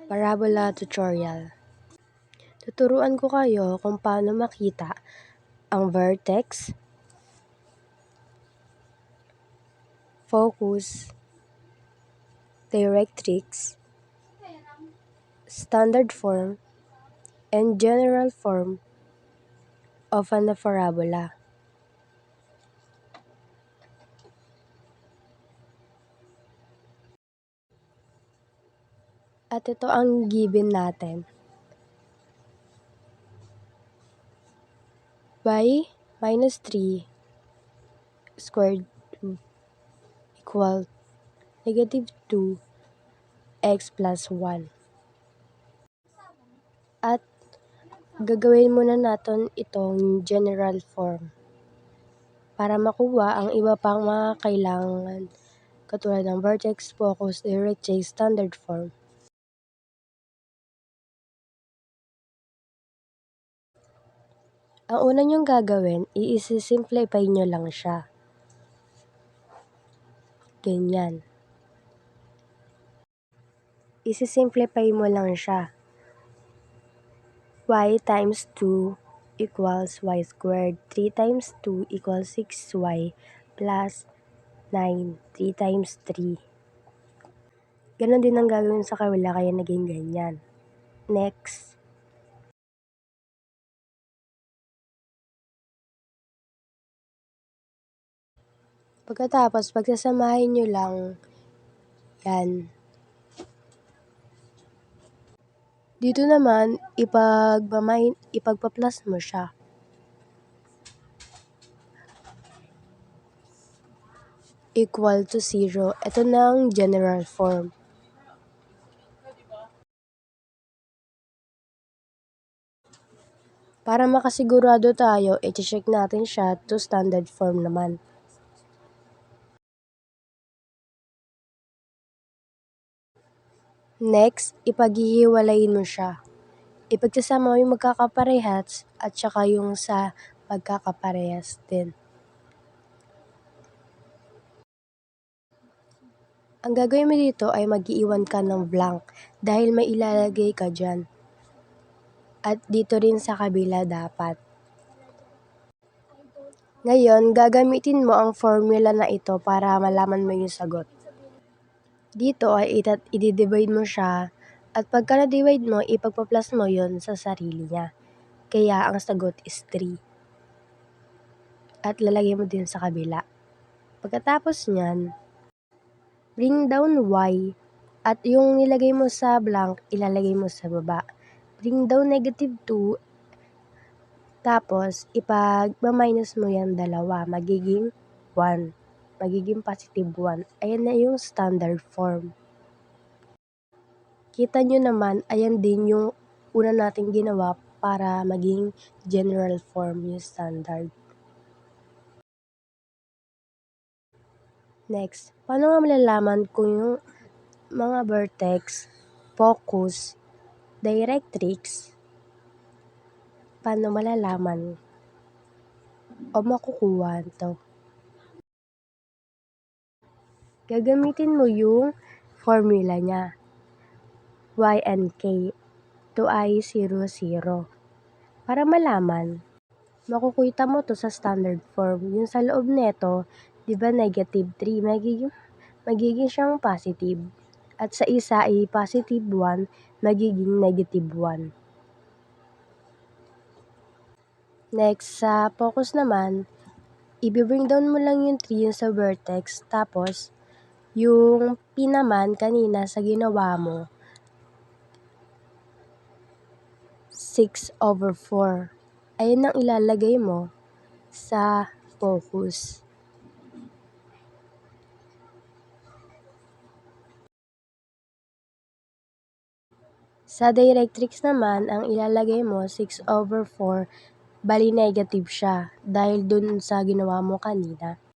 Parabola tutorial. Tuturuan ko kayo kung paano makita ang vertex, focus, directrix, standard form, and general form of a parabola. At ito ang given natin. Y minus 3 squared equal negative 2 x plus 1. At gagawin muna natin itong general form para makuha ang iba pang mga kailangan katulad ng vertex, focus, directrix, standard form. Ang una nyong gagawin, i-simplify nyo lang siya. Ganyan. I-simplify mo lang siya. Y times 2 equals y squared. 3 times 2 equals 6y plus 9. 3 times 3. Ganon din ang gagawin sa kabila kaya naging ganyan. Next. Pagkatapos, pagsasamahin nyo lang yan. Dito naman, ipagpa-plus mo siya. Equal to 0. Ito na ang general form. Para makasigurado tayo, i-check natin siya to standard form naman. Next, ipaghihiwalayin mo siya. Ipagsasama mo yung magkakaparehas at saka yung sa magkakaparehas din. Ang gagawin mo dito ay mag-iiwan ka ng blank dahil may ilalagay ka dyan. At dito rin sa kabila dapat. Ngayon, gagamitin mo ang formula na ito para malaman mo yung sagot. Dito ay i-divide mo siya at pagka na-divide mo, ipagpa-plus mo yon sa sarili niya. Kaya ang sagot is 3. At lalagay mo din sa kabila. Pagkatapos niyan, bring down y at yung nilagay mo sa blank, ilalagay mo sa baba. Bring down negative 2, tapos ipag-minus mo yan dalawa, magiging 1. Magiging positive 1. Ayan na yung standard form. Kita nyo naman, ayan din yung una natin ginawa para maging general form yung standard. Next, paano nga malalaman kung yung mga vertex, focus, directrix, paano malalaman o makukuha ito? Gagamitin mo yung formula niya. Y and K to I 0, 0. Para malaman, makukita mo to sa standard form. Yung sa loob nito, di ba negative 3, magiging siyang positive. At sa isa ay positive 1, magiging negative 1. Next, sa focus naman, i-bring down mo lang yung 3 yung sa vertex, tapos yung P naman kanina sa ginawa mo, 6/4. Ayun ang ilalagay mo sa focus. Sa directrix naman, ang ilalagay mo 6/4, bali negative siya dahil dun sa ginawa mo kanina.